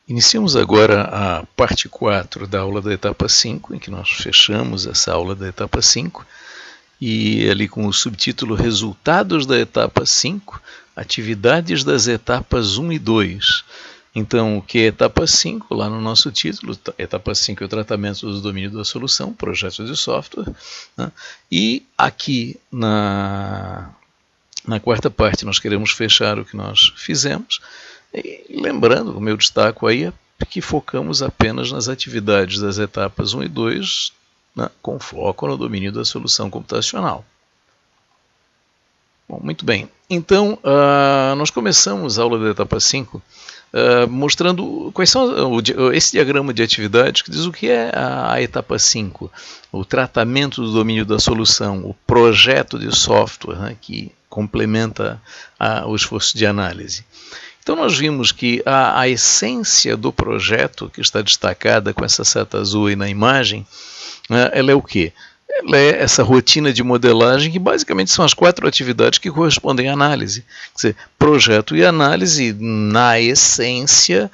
Iniciamos agora a parte 4 da aula da etapa 5, em que nós fechamos essa aula da etapa 5, e ali com o subtítulo Resultados da etapa 5, atividades das etapas 1 e 2. Então, o que é etapa 5? Lá no nosso título, etapa 5 é o tratamento do domínio da solução, projetos de software, né? E aqui na quarta parte nós queremos fechar o que nós fizemos, e lembrando, como eu destaco aí, que focamos apenas nas atividades das etapas 1 e 2, né, com foco no domínio da solução computacional. Bom, muito bem. Então, nós começamos a aula da etapa 5 mostrando quais são esse diagrama de atividades que diz o que é a etapa 5, o tratamento do domínio da solução, o projeto de software, né, que complementa o esforço de análise. Então nós vimos que a essência do projeto, que está destacada com essa seta azul aí na imagem, ela é o quê? Ela é essa rotina de modelagem que basicamente são as 4 atividades que correspondem à análise. Quer dizer, projeto e análise, na essência,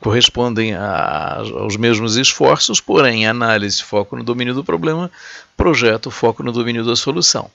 correspondem aos mesmos esforços, porém análise, foco no domínio do problema, projeto, foco no domínio da solução.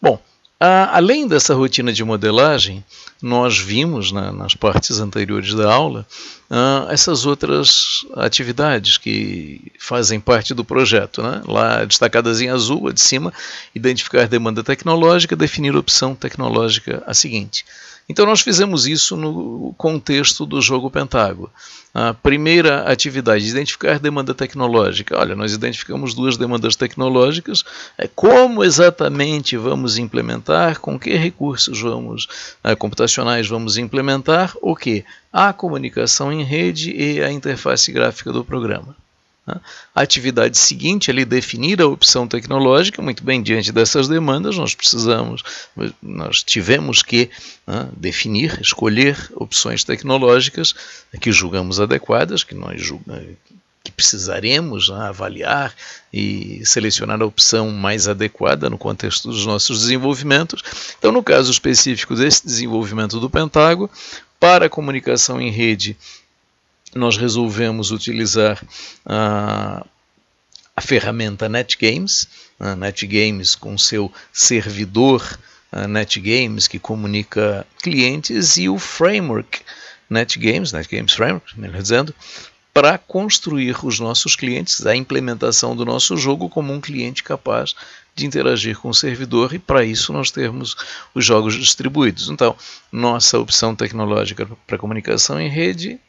Bom, além dessa rotina de modelagem, nós vimos nas partes anteriores da aula essas outras atividades que fazem parte do projeto, né? Lá destacadas em azul, a de cima, identificar demanda tecnológica, definir a opção tecnológica a seguinte. Então nós fizemos isso no contexto do jogo Pentágono. A primeira atividade, identificar demanda tecnológica. Olha, nós identificamos 2 demandas tecnológicas, como exatamente vamos implementar, com que recursos computacionais vamos implementar, o que? A comunicação em rede e a interface gráfica do programa. A atividade seguinte, ali, definir a opção tecnológica. Muito bem, diante dessas demandas, nós tivemos que definir, escolher opções tecnológicas que julgamos adequadas, que precisaremos avaliar e selecionar a opção mais adequada no contexto dos nossos desenvolvimentos. Então, no caso específico desse desenvolvimento do Pentágono, para a comunicação em rede, nós resolvemos utilizar a ferramenta NetGames, NetGames com seu servidor NetGames que comunica clientes, e o framework NetGames Framework, melhor dizendo, para construir os nossos clientes, a implementação do nosso jogo como um cliente capaz de interagir com o servidor, e para isso nós temos os jogos distribuídos. Então, nossa opção tecnológica para comunicação em rede,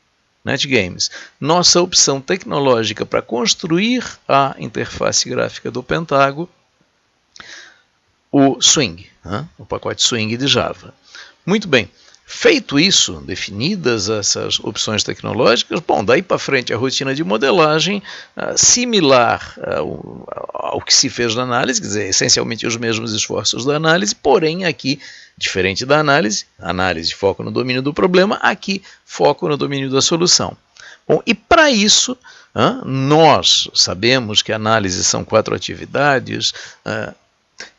NetGames. Nossa opção tecnológica para construir a interface gráfica do Pentágono, o Swing, o pacote Swing de Java. Muito bem. Feito isso, definidas essas opções tecnológicas, bom, daí para frente a rotina de modelagem, similar ao que se fez na análise, quer dizer, essencialmente os mesmos esforços da análise, porém aqui, diferente da análise foco no domínio do problema, aqui foco no domínio da solução. Bom, e para isso, nós sabemos que a análise são 4 atividades,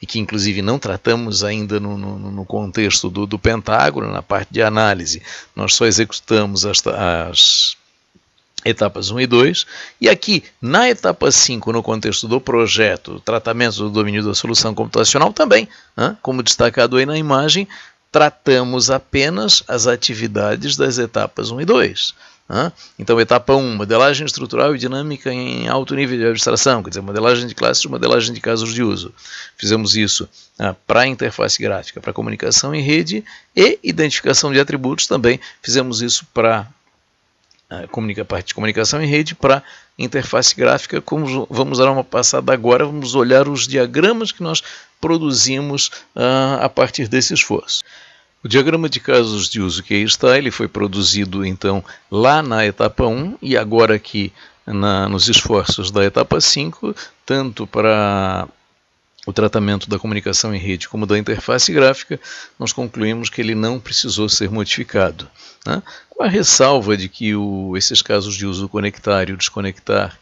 e que inclusive não tratamos ainda no contexto do Pentágono, na parte de análise, nós só executamos as etapas 1 e 2, e aqui na etapa 5, no contexto do projeto, tratamento do domínio da solução computacional também, como destacado aí na imagem, tratamos apenas as atividades das etapas 1 e 2. Então, etapa 1, modelagem estrutural e dinâmica em alto nível de abstração, quer dizer, modelagem de classes, modelagem de casos de uso. Fizemos isso para a interface gráfica, para comunicação em rede e identificação de atributos também. Fizemos isso para a parte de comunicação em rede, para interface gráfica. Como vamos dar uma passada agora, vamos olhar os diagramas que nós produzimos a partir desse esforço. O diagrama de casos de uso que aí está, ele foi produzido então lá na etapa 1 e agora aqui nos esforços da etapa 5, tanto para o tratamento da comunicação em rede como da interface gráfica, nós concluímos que ele não precisou ser modificado, com a ressalva de que esses casos de uso conectar e o desconectar,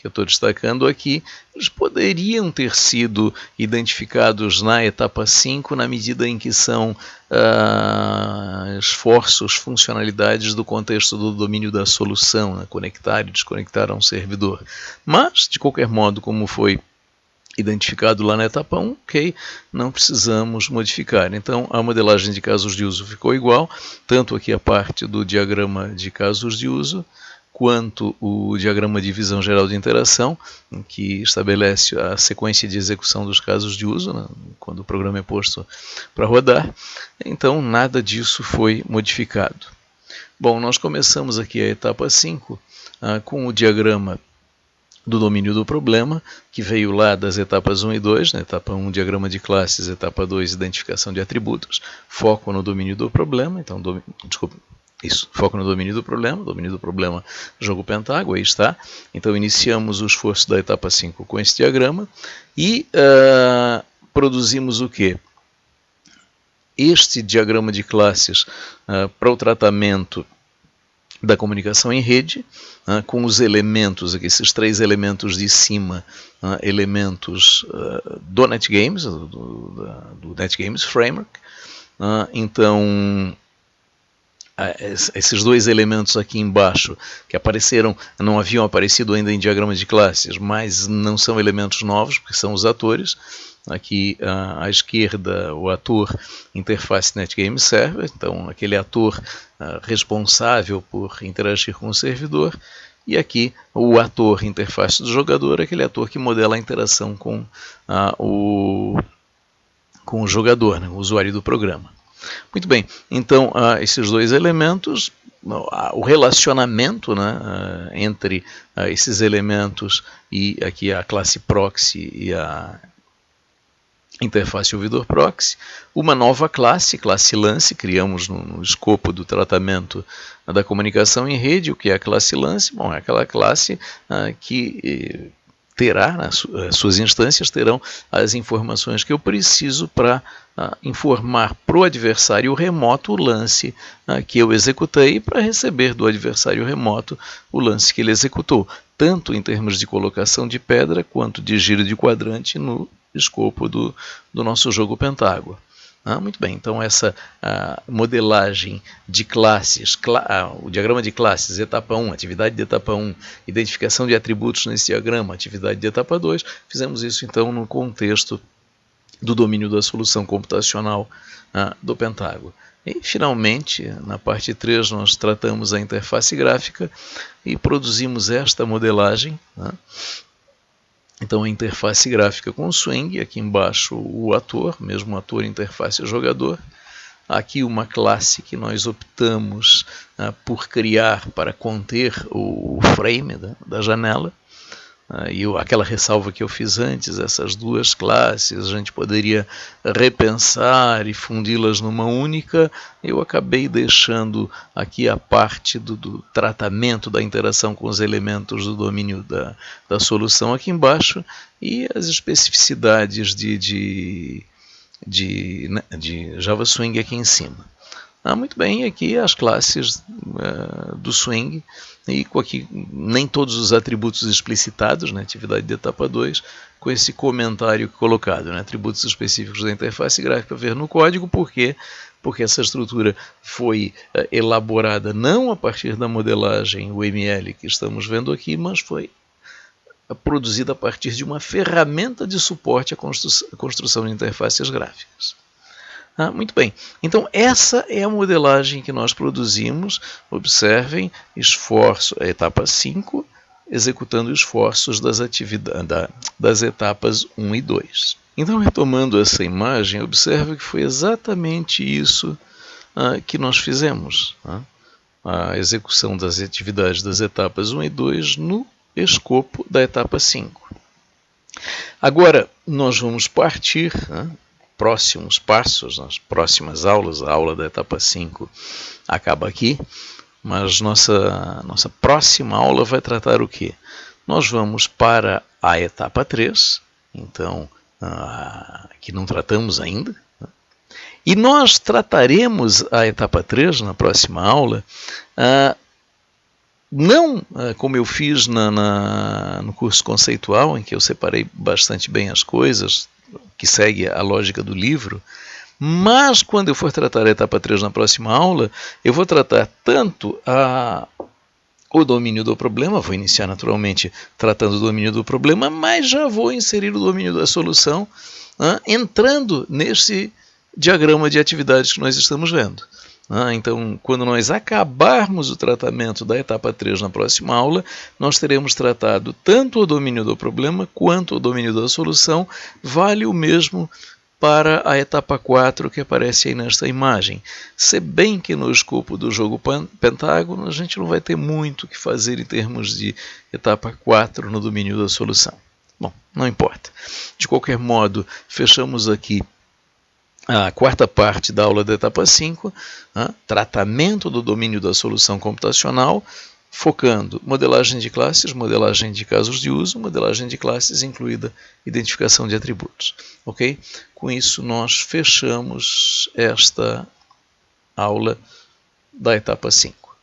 que eu estou destacando aqui, eles poderiam ter sido identificados na etapa 5 na medida em que são esforços, funcionalidades do contexto do domínio da solução, né? Conectar e desconectar a um servidor. Mas, de qualquer modo, como foi identificado lá na etapa 1, ok, não precisamos modificar. Então, a modelagem de casos de uso ficou igual, tanto aqui a parte do diagrama de casos de uso, quanto o diagrama de visão geral de interação, que estabelece a sequência de execução dos casos de uso, né, quando o programa é posto para rodar. Então, nada disso foi modificado. Bom, nós começamos aqui a etapa 5 com o diagrama do domínio do problema, que veio lá das etapas 1 e 2, né? Etapa 1, diagrama de classes, etapa 2, identificação de atributos, foco no domínio do problema, então, foco no domínio do problema, jogo Pentágono, aí está. Então, iniciamos o esforço da etapa 5 com esse diagrama e produzimos o quê? Este diagrama de classes para o tratamento da comunicação em rede, com os elementos, aqui, esses 3 elementos de cima, elementos do NetGames, do NetGames Framework. Então, esses 2 elementos aqui embaixo, que apareceram, não haviam aparecido ainda em diagrama de classes, mas não são elementos novos, porque são os atores. Aqui à esquerda, o ator interface NetGame Server, então aquele ator responsável por interagir com o servidor, e aqui o ator interface do jogador, aquele ator que modela a interação com o jogador, né, o usuário do programa. Muito bem, então esses 2 elementos, o relacionamento, né, entre esses elementos e aqui a classe proxy e a interface ouvidor proxy, uma nova classe lance, criamos no escopo do tratamento da comunicação em rede. O que é a classe lance? Bom, é aquela classe que terá, suas instâncias terão as informações que eu preciso para informar para o adversário remoto o lance que eu executei, para receber do adversário remoto o lance que ele executou, tanto em termos de colocação de pedra quanto de giro de quadrante no escopo do nosso jogo Pentágono. Muito bem, então essa modelagem de classes, o diagrama de classes, etapa 1, atividade de etapa 1, identificação de atributos nesse diagrama, atividade de etapa 2, fizemos isso então no contexto do domínio da solução computacional do Pentágono. E finalmente, na parte 3, nós tratamos a interface gráfica e produzimos esta modelagem. Então, a interface gráfica com swing, aqui embaixo o ator, mesmo ator, interface jogador. Aqui uma classe que nós optamos por criar para conter o frame da janela. E aquela ressalva que eu fiz antes, essas 2 classes, a gente poderia repensar e fundi-las numa única. Eu acabei deixando aqui a parte do tratamento da interação com os elementos do domínio da solução aqui embaixo e as especificidades de Java Swing aqui em cima. Muito bem, aqui as classes do Swing, e com aqui nem todos os atributos explicitados, né, atividade de etapa 2, com esse comentário colocado, né, atributos específicos da interface gráfica, ver no código. Por quê? Porque essa estrutura foi elaborada não a partir da modelagem UML que estamos vendo aqui, mas foi produzida a partir de uma ferramenta de suporte à construção de interfaces gráficas. Muito bem, então essa é a modelagem que nós produzimos. Observem, esforço, etapa 5, executando esforços das etapas 1 e 2. Então, retomando essa imagem, observe que foi exatamente isso que nós fizemos. A execução das atividades das etapas 1 e 2 no escopo da etapa 5. Agora, nós vamos partir... próximos passos, nas próximas aulas, a aula da etapa 5 acaba aqui, mas nossa próxima aula vai tratar o quê? Nós vamos para a etapa 3, então, que não tratamos ainda, e nós trataremos a etapa 3 na próxima aula não como eu fiz no curso conceitual, em que eu separei bastante bem as coisas, que segue a lógica do livro, mas quando eu for tratar a etapa 3 na próxima aula, eu vou tratar tanto o domínio do problema, vou iniciar naturalmente tratando do domínio do problema, mas já vou inserir o domínio da solução, entrando nesse diagrama de atividades que nós estamos vendo. Então, quando nós acabarmos o tratamento da etapa 3 na próxima aula, nós teremos tratado tanto o domínio do problema quanto o domínio da solução. Vale o mesmo para a etapa 4 que aparece aí nesta imagem. Se bem que no escopo do jogo pentágono a gente não vai ter muito o que fazer em termos de etapa 4 no domínio da solução. Bom, não importa. De qualquer modo, fechamos aqui a quarta parte da aula da etapa 5, tratamento do domínio da solução computacional, focando modelagem de classes, modelagem de casos de uso, modelagem de classes, incluída identificação de atributos. Ok? Com isso, nós fechamos esta aula da etapa 5.